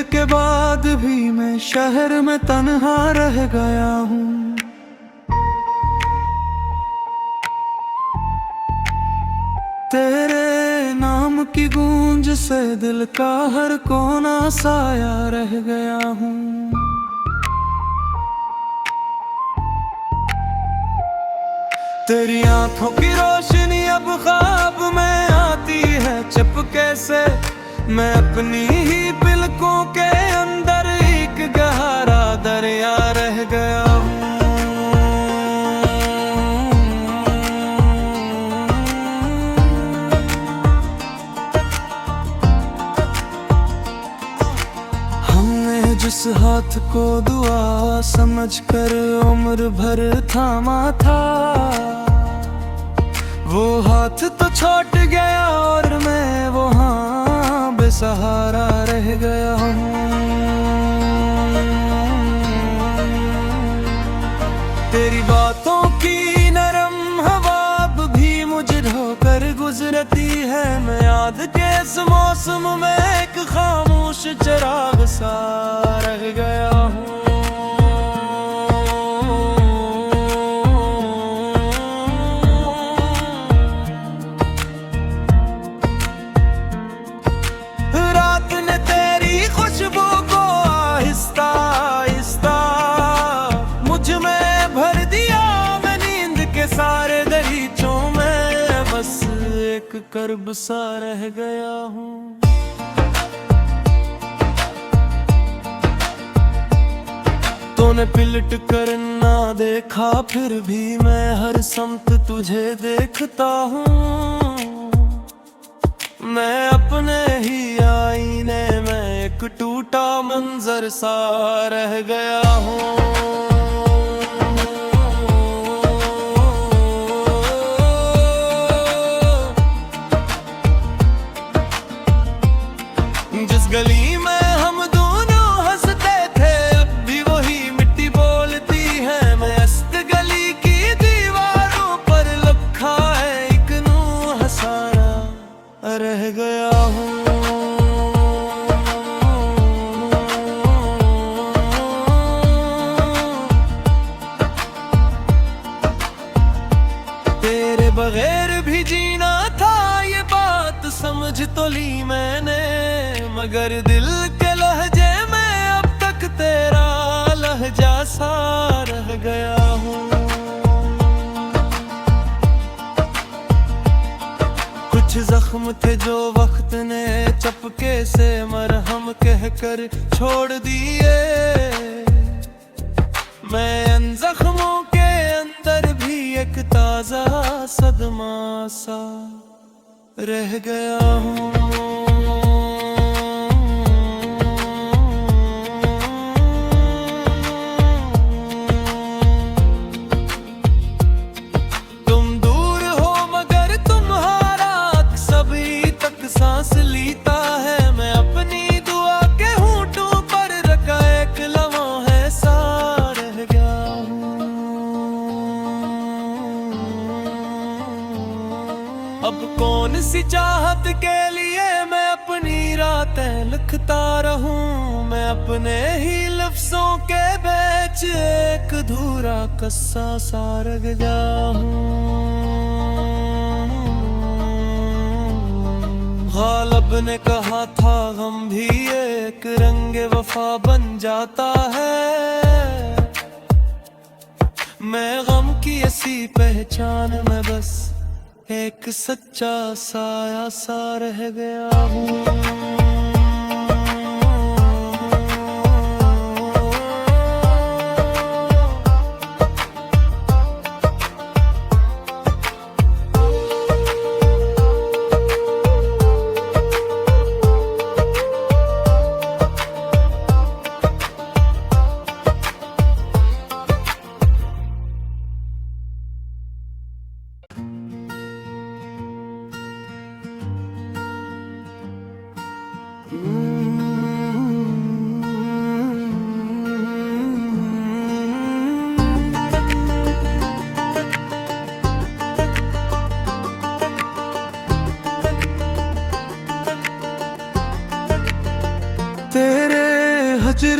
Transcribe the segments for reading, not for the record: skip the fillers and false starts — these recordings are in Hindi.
के बाद भी मैं शहर में तन्हा रह गया हूँ। तेरे नाम की गूंज से दिल का हर कोना साया रह गया हूँ। तेरी आंखों की रोशनी अब ख्वाब में आती है चुपके से। मैं अपनी ही पलकों के अंदर एक गहरा दरिया रह गया हूँ। हमने जिस हाथ को दुआ समझकर उम्र भर थामा था, वो हाथ तो छूट गया और मैं वहाँ बेसहारा रह गया हूँ। तेरी बातों की नरम हवा भी मुझे ढोकर गुजरती है। मैं याद के इस मौसम में एक खामोश चिराग सा रह गया हूँ। सारे दरीचों में बस एक कर्ब सा रह गया हूँ। तूने पिलट कर ना देखा फिर भी मैं हर समत तुझे देखता हूँ। मैं अपने ही आईने में एक टूटा मंजर सा रह गया हूँ। जिस गली में हम दोनों हंसते थे अब भी वही मिट्टी बोलती है। मैं अस्त गली की दीवारों पर लखा है एक नूर हंसाना रह गया हूँ। तेरे बगैर भी जीना था ये बात समझ तो ली मैंने, मगर दिल के लहजे में अब तक तेरा लहजा सा रह गया हूँ। कुछ जख्म थे जो वक्त ने चपके से मरहम कहकर छोड़ दिए। मैं इन जख्मों के अंदर भी एक ताजा सदमा सा रह गया हूँ। सांस लीता है मैं अपनी दुआ के होंठों पर रखा एक लम्हा है सा रह गया हूँ। अब कौन सी चाहत के लिए मैं अपनी रातें लिखता रहूं। मैं अपने ही लफ्जों के बीच एक अधूरा कस्सा सा रह गया हूँ। गालिब ने कहा था गम भी एक रंगे वफा बन जाता है। मैं गम की ऐसी पहचान में बस एक सच्चा साया सा रह गया हूँ।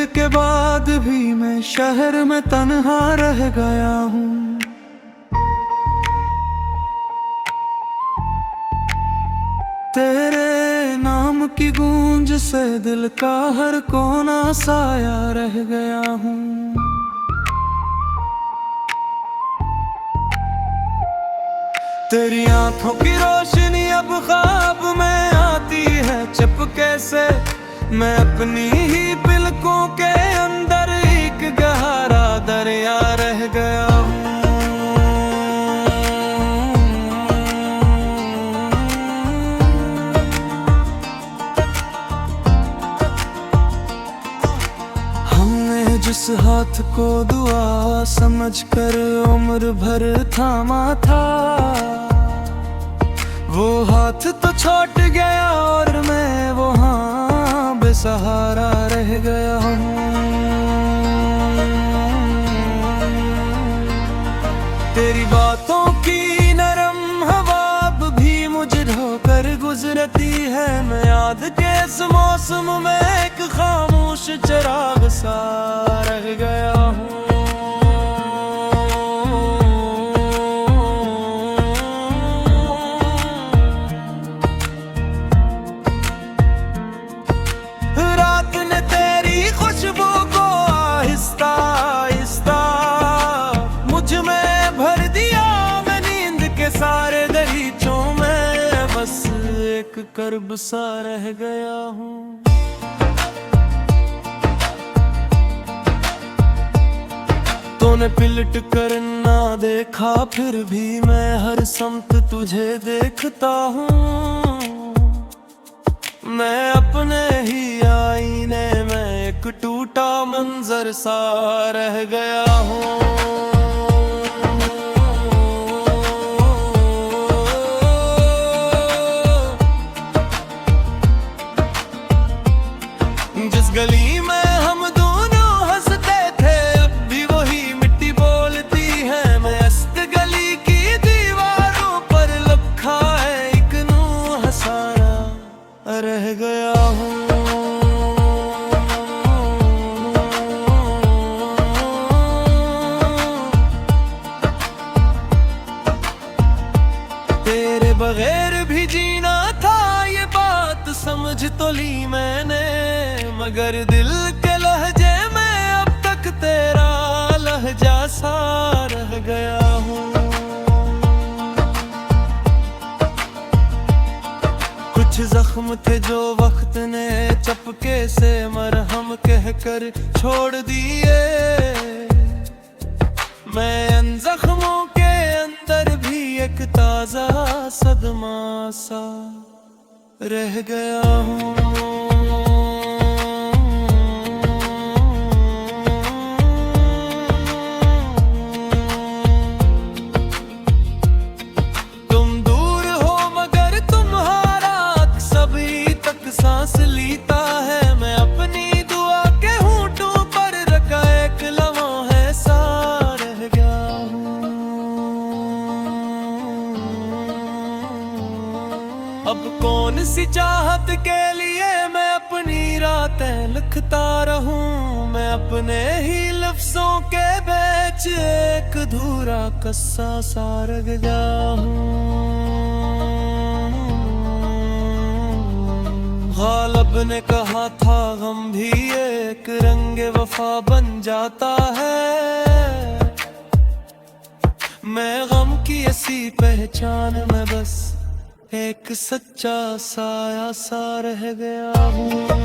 के बाद भी मैं शहर में तन्हा रह गया हूँ। तेरे नाम की गूंज से दिल का हर कोना साया रह गया हूँ। तेरी आंखों की रोशनी अब ख्वाब में आती है चुपके से। मैं अपनी ही पलकों के अंदर एक गहरा दरिया रह गया हूँ। हमने जिस हाथ को दुआ समझकर उम्र भर थामा था, वो हाथ तो छूट गया और मैं वहाँ बेसहारा रह गया हूँ। तेरी बातों की नरम हवा भी मुझे ढोकर गुजरती है। मैं याद के इस मौसम में एक खामोश चिराग सा रह गया हूँ। रात ने तेरी खुशबू को आहिस्ता आहिस्ता मुझ में भर दिया। मैं नींद के सारे दरीचों में बस एक कर्ब सा रह गया हूँ। तूने पिलट कर ना देखा फिर भी मैं हर समत तुझे देखता हूँ। मैं अपने ही आईने में एक टूटा मंजर सा रह गया हूँ। जिस गली में हम दोनों हंसते थे अब भी वही मिट्टी बोलती है। मैं अस्त गली की दीवारों पर लिखा है एक नू हंसाना रह गया हूँ। तेरे बगैर भी जीना था ये बात समझ तो ली मैंने, मगर दिल के लहजे में अब तक तेरा लहजा सा रह गया हूँ। कुछ जख्म थे जो वक्त ने चपके से मरहम कहकर छोड़ दिए। मैं इन जख्मों के अंदर भी एक ताजा सदमा सा रह गया हूँ। सांस लीता है मैं अपनी दुआ के होंठों पर रखा एक लम्हा है सा रह गया हूँ। अब कौन सी चाहत के लिए मैं अपनी रातें लिखता रहूं। मैं अपने ही लफ्जों के बीच एक अधूरा कस्सा सा रह गया हूँ। गालिब ने कहा था गम भी एक रंगे वफा बन जाता है। मैं गम की ऐसी पहचान में बस एक सच्चा साया सा रह गया हूँ।